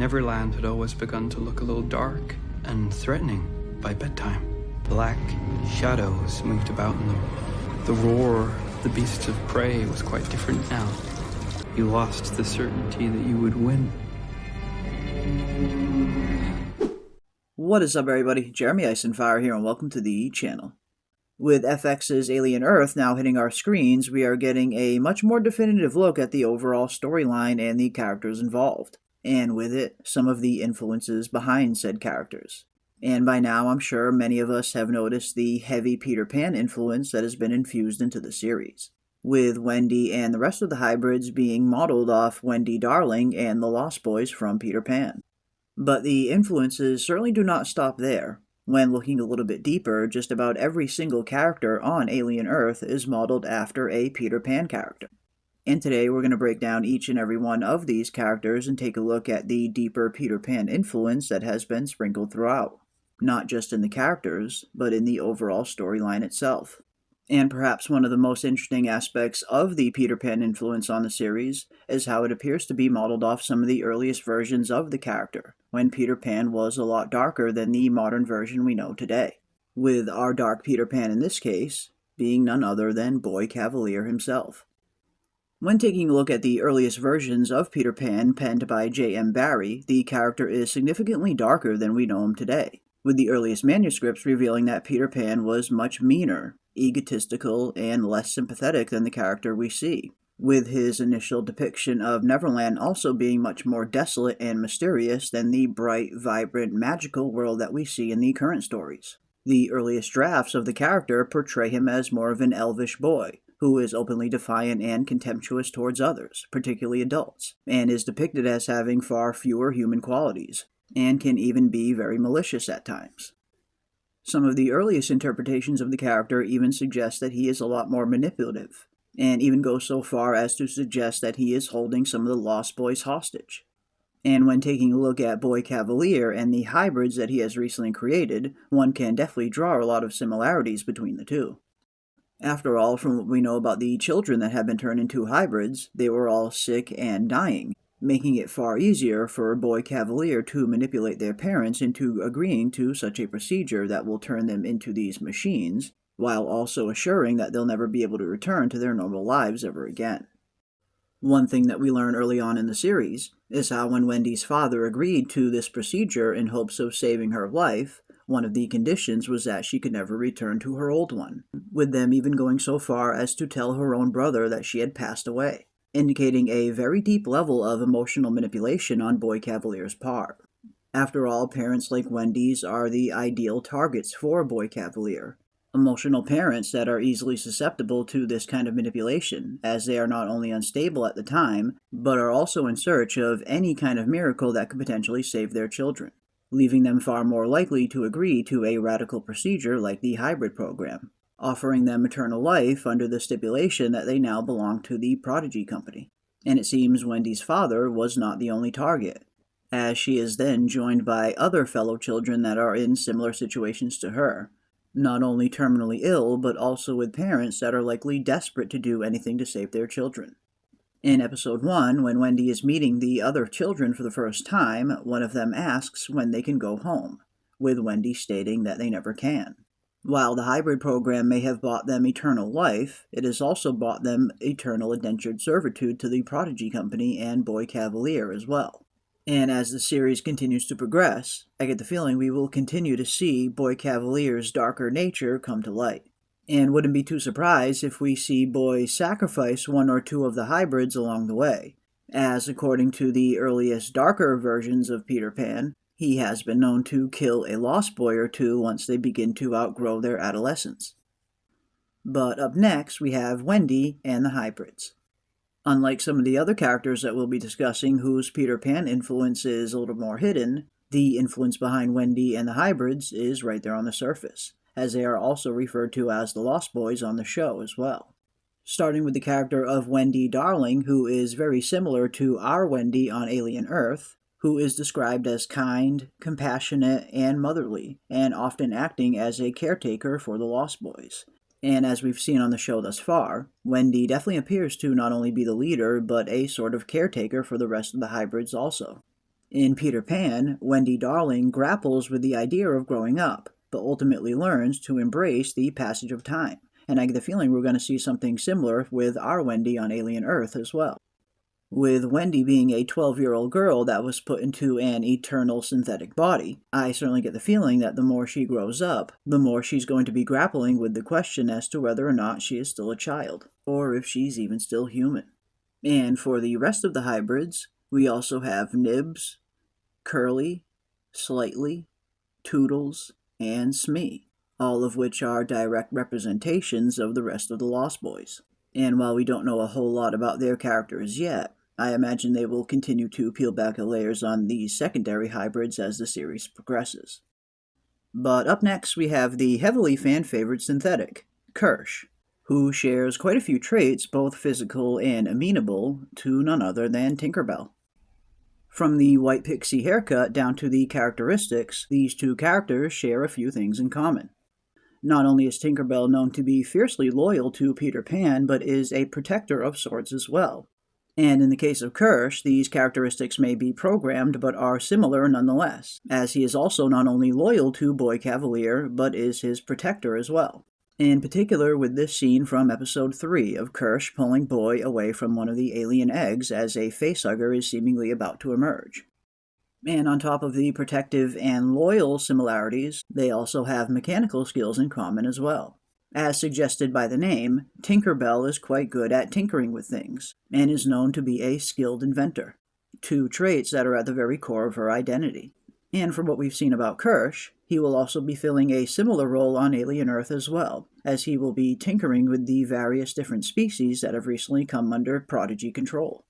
Neverland had always begun to look a little dark and threatening by bedtime. Black shadows moved about in them. The roar of the beasts of prey was quite different now. You lost the certainty that you would win. What is up, everybody? Jeremy Eisenfire here, and welcome to the channel. With FX's Alien Earth now hitting our screens, we are getting a much more definitive look at the overall storyline and the characters involved, and with it, some of the influences behind said characters. And by now, I'm sure many of us have noticed the heavy Peter Pan influence that has been infused into the series, with Wendy and the rest of the hybrids being modeled off Wendy Darling and the Lost Boys from Peter Pan. But the influences certainly do not stop there. When looking a little bit deeper, just about every single character on Alien Earth is modeled after a Peter Pan character. And today we're going to break down each and every one of these characters and take a look at the deeper Peter Pan influence that has been sprinkled throughout. Not just in the characters, but in the overall storyline itself. And perhaps one of the most interesting aspects of the Peter Pan influence on the series is how it appears to be modeled off some of the earliest versions of the character, when Peter Pan was a lot darker than the modern version we know today, with our dark Peter Pan in this case being none other than Boy Cavalere himself. When taking a look at the earliest versions of Peter Pan penned by J.M. Barrie, the character is significantly darker than we know him today, with the earliest manuscripts revealing that Peter Pan was much meaner, egotistical, and less sympathetic than the character we see, with his initial depiction of Neverland also being much more desolate and mysterious than the bright, vibrant, magical world that we see in the current stories. The earliest drafts of the character portray him as more of an elvish boy, who is openly defiant and contemptuous towards others, particularly adults, and is depicted as having far fewer human qualities, and can even be very malicious at times. Some of the earliest interpretations of the character even suggest that he is a lot more manipulative, and even go so far as to suggest that he is holding some of the Lost Boys hostage. And when taking a look at Boy Cavalere and the hybrids that he has recently created, one can definitely draw a lot of similarities between the two. After all, from what we know about the children that have been turned into hybrids, they were all sick and dying, making it far easier for Boy Cavalere to manipulate their parents into agreeing to such a procedure that will turn them into these machines, while also assuring that they'll never be able to return to their normal lives ever again. One thing that we learn early on in the series is how when Wendy's father agreed to this procedure in hopes of saving her life, one of the conditions was that she could never return to her old one, with them even going so far as to tell her own brother that she had passed away, indicating a very deep level of emotional manipulation on Boy Cavalere's part. After all, parents like Wendy's are the ideal targets for Boy Cavalere. Emotional parents that are easily susceptible to this kind of manipulation, as they are not only unstable at the time, but are also in search of any kind of miracle that could potentially save their children, leaving them far more likely to agree to a radical procedure like the hybrid program, offering them eternal life under the stipulation that they now belong to the Prodigy Company. And it seems Wendy's father was not the only target, as she is then joined by other fellow children that are in similar situations to her, not only terminally ill, but also with parents that are likely desperate to do anything to save their children. In episode 1, when Wendy is meeting the other children for the first time, one of them asks when they can go home, with Wendy stating that they never can. While the hybrid program may have bought them eternal life, it has also bought them eternal indentured servitude to the Prodigy Company and Boy Cavalere as well. And as the series continues to progress, I get the feeling we will continue to see Boy Cavalere's darker nature come to light. And wouldn't be too surprised if we see Boy sacrifice one or two of the hybrids along the way, as according to the earliest darker versions of Peter Pan, he has been known to kill a lost boy or two once they begin to outgrow their adolescence. But up next, we have Wendy and the hybrids. Unlike some of the other characters that we'll be discussing whose Peter Pan influence is a little more hidden, the influence behind Wendy and the hybrids is right there on the surface, as they are also referred to as the Lost Boys on the show as well. Starting with the character of Wendy Darling, who is very similar to our Wendy on Alien Earth, who is described as kind, compassionate, and motherly, and often acting as a caretaker for the Lost Boys. And as we've seen on the show thus far, Wendy definitely appears to not only be the leader, but a sort of caretaker for the rest of the hybrids also. In Peter Pan, Wendy Darling grapples with the idea of growing up, but ultimately learns to embrace the passage of time. And I get the feeling we're going to see something similar with our Wendy on Alien Earth as well. With Wendy being a 12-year-old girl that was put into an eternal synthetic body, I certainly get the feeling that the more she grows up, the more she's going to be grappling with the question as to whether or not she is still a child, or if she's even still human. And for the rest of the hybrids, we also have Nibs, Curly, Slightly, Toodles, and Smee, all of which are direct representations of the rest of the Lost Boys. And while we don't know a whole lot about their characters yet, I imagine they will continue to peel back the layers on these secondary hybrids as the series progresses. But up next we have the heavily fan-favored synthetic, Kersh, who shares quite a few traits, both physical and amenable, to none other than Tinkerbell. From the white pixie haircut down to the characteristics, these two characters share a few things in common. Not only is Tinkerbell known to be fiercely loyal to Peter Pan, but is a protector of sorts as well. And in the case of Kersh, these characteristics may be programmed but are similar nonetheless, as he is also not only loyal to Boy Cavalere, but is his protector as well. In particular with this scene from episode 3 of Kersh pulling Boy away from one of the alien eggs as a facehugger is seemingly about to emerge. And on top of the protective and loyal similarities, they also have mechanical skills in common as well. As suggested by the name, Tinkerbell is quite good at tinkering with things, and is known to be a skilled inventor, two traits that are at the very core of her identity. And from what we've seen about Kersh, he will also be filling a similar role on Alien Earth as well, as he will be tinkering with the various different species that have recently come under Prodigy control.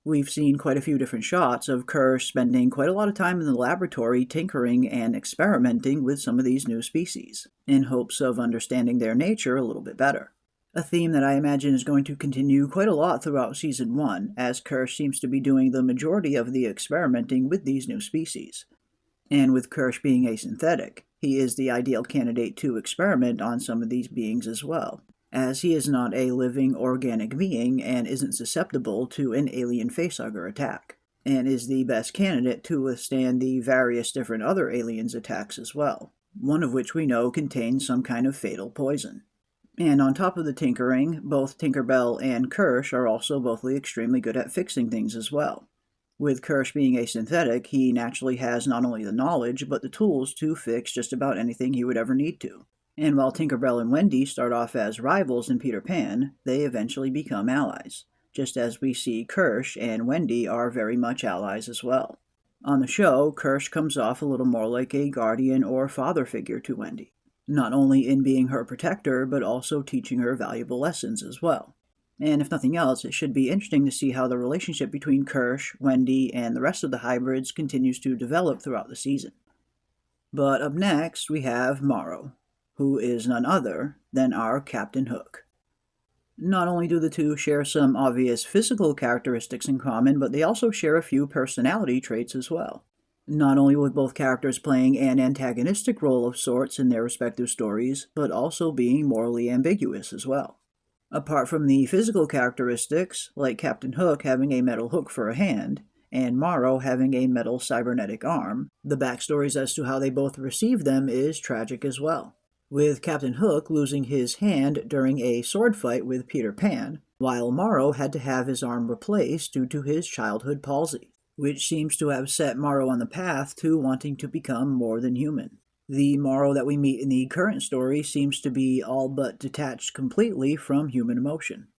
We've seen quite a few different shots of Kersh spending quite a lot of time in the laboratory tinkering and experimenting with some of these new species, in hopes of understanding their nature a little bit better. A theme that I imagine is going to continue quite a lot throughout Season 1, as Kersh seems to be doing the majority of the experimenting with these new species. And with Kersh being a synthetic, he is the ideal candidate to experiment on some of these beings as well, as he is not a living organic being and isn't susceptible to an alien facehugger attack, and is the best candidate to withstand the various different other aliens' attacks as well, one of which we know contains some kind of fatal poison. And on top of the tinkering, both Tinkerbell and Kersh are also both extremely good at fixing things as well. With Kersh being a synthetic, he naturally has not only the knowledge, but the tools to fix just about anything he would ever need to. And while Tinkerbell and Wendy start off as rivals in Peter Pan, they eventually become allies, just as we see Kersh and Wendy are very much allies as well. On the show, Kersh comes off a little more like a guardian or father figure to Wendy, not only in being her protector, but also teaching her valuable lessons as well. And if nothing else, it should be interesting to see how the relationship between Kersh, Wendy, and the rest of the hybrids continues to develop throughout the season. But up next, we have Marrow, who is none other than our Captain Hook. Not only do the two share some obvious physical characteristics in common, but they also share a few personality traits as well. Not only with both characters playing an antagonistic role of sorts in their respective stories, but also being morally ambiguous as well. Apart from the physical characteristics, like Captain Hook having a metal hook for a hand, and Marrow having a metal cybernetic arm, the backstories as to how they both received them is tragic as well, with Captain Hook losing his hand during a sword fight with Peter Pan, while Marrow had to have his arm replaced due to his childhood palsy, which seems to have set Marrow on the path to wanting to become more than human. The Marrow that we meet in the current story seems to be all but detached completely from human emotion.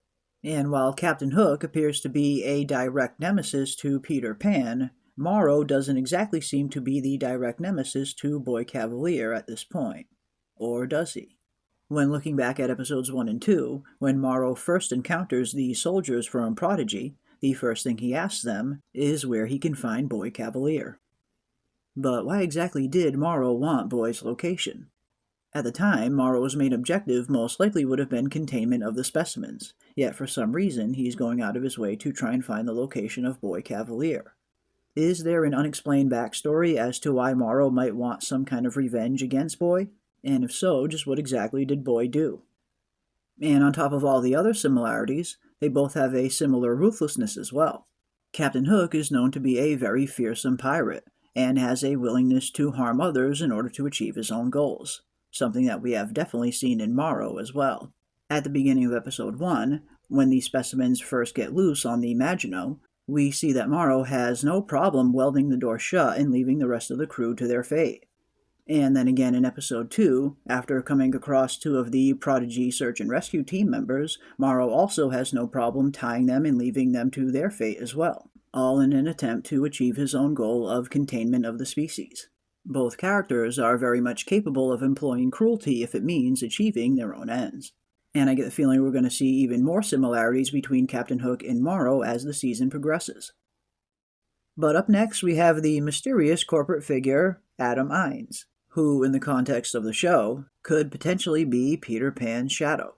And while Captain Hook appears to be a direct nemesis to Peter Pan, Marrow doesn't exactly seem to be the direct nemesis to Boy Cavalere at this point. Or does he? When looking back at episodes 1 and 2, when Marrow first encounters the soldiers from Prodigy, the first thing he asks them is where he can find Boy Cavalere. But why exactly did Marrow want Boy's location? At the time, Marrow's main objective most likely would have been containment of the specimens, yet for some reason he's going out of his way to try and find the location of Boy Cavalere. Is there an unexplained backstory as to why Marrow might want some kind of revenge against Boy? And if so, just what exactly did Boy do? And on top of all the other similarities, they both have a similar ruthlessness as well. Captain Hook is known to be a very fearsome pirate, and has a willingness to harm others in order to achieve his own goals, something that we have definitely seen in Marrow as well. At the beginning of episode 1, when the specimens first get loose on the Maginot, we see that Marrow has no problem welding the door shut and leaving the rest of the crew to their fate. And then again in episode 2, after coming across 2 of the Prodigy search and rescue team members, Marrow also has no problem tying them and leaving them to their fate as well, all in an attempt to achieve his own goal of containment of the species. Both characters are very much capable of employing cruelty if it means achieving their own ends. And I get the feeling we're going to see even more similarities between Captain Hook and Marrow as the season progresses. But up next we have the mysterious corporate figure, Adam Ines, who, in the context of the show, could potentially be Peter Pan's shadow.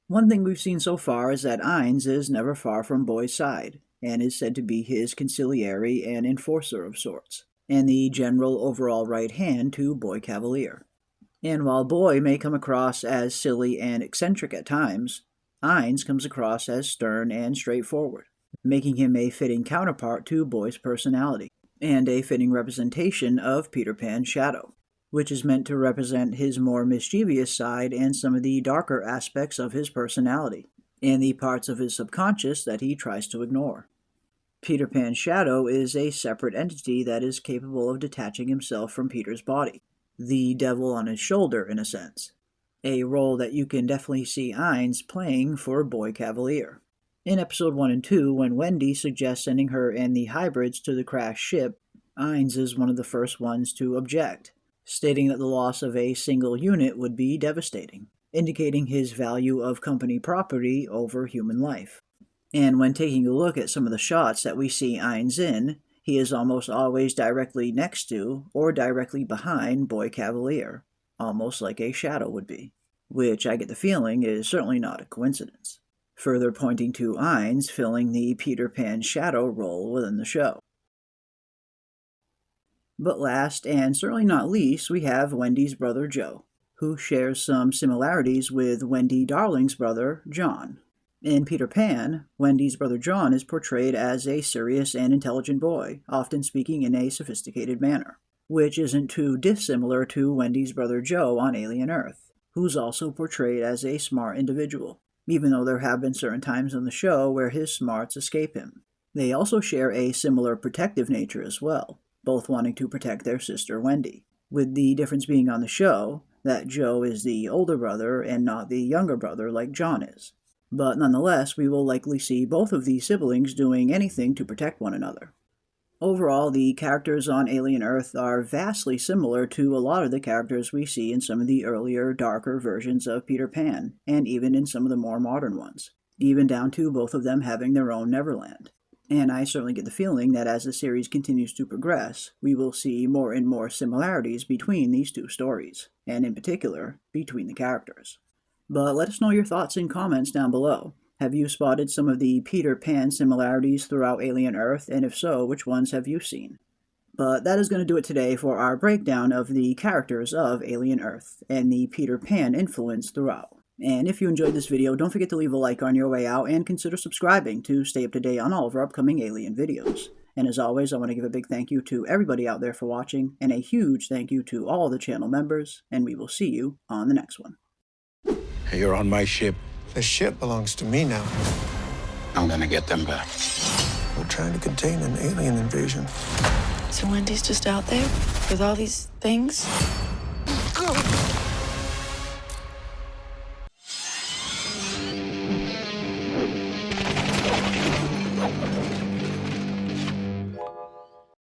One thing we've seen so far is that Ines is never far from Boy's side, and is said to be his consigliere and enforcer of sorts, and the general overall right hand to Boy Cavalere. And while Boy may come across as silly and eccentric at times, Ines comes across as stern and straightforward, making him a fitting counterpart to Boy's personality, and a fitting representation of Peter Pan's shadow, which is meant to represent his more mischievous side and some of the darker aspects of his personality, and the parts of his subconscious that he tries to ignore. Peter Pan's shadow is a separate entity that is capable of detaching himself from Peter's body, the devil on his shoulder in a sense, a role that you can definitely see Ines playing for Boy Cavalere. In episode 1 and 2, when Wendy suggests sending her and the hybrids to the crashed ship, Ines is one of the first ones to object, stating that the loss of a single unit would be devastating, indicating his value of company property over human life. And when taking a look at some of the shots that we see Ines in, he is almost always directly next to or directly behind Boy Cavalere, almost like a shadow would be, which I get the feeling is certainly not a coincidence, further pointing to Ines filling the Peter Pan shadow role within the show. But last, and certainly not least, we have Wendy's brother Joe, who shares some similarities with Wendy Darling's brother John. In Peter Pan, Wendy's brother John is portrayed as a serious and intelligent boy, often speaking in a sophisticated manner, which isn't too dissimilar to Wendy's brother Joe on Alien Earth, who's also portrayed as a smart individual, even though there have been certain times on the show where his smarts escape him. They also share a similar protective nature as well, both wanting to protect their sister Wendy, with the difference being on the show that Joe is the older brother and not the younger brother like John is. But nonetheless, we will likely see both of these siblings doing anything to protect one another. Overall, the characters on Alien Earth are vastly similar to a lot of the characters we see in some of the earlier, darker versions of Peter Pan, and even in some of the more modern ones, even down to both of them having their own Neverland. And I certainly get the feeling that as the series continues to progress, we will see more and more similarities between these two stories, and in particular, between the characters. But let us know your thoughts in comments down below. Have you spotted some of the Peter Pan similarities throughout Alien Earth, and if so, which ones have you seen? But that is going to do it today for our breakdown of the characters of Alien Earth, and the Peter Pan influence throughout. And if you enjoyed this video, don't forget to leave a like on your way out, and consider subscribing to stay up to date on all of our upcoming Alien videos. And as always, I want to give a big thank you to everybody out there for watching, and a huge thank you to all the channel members, and we will see you on the next one. Hey, you're on my ship. The ship belongs to me now. I'm gonna get them back. We're trying to contain an alien invasion. So Wendy's just out there with all these things?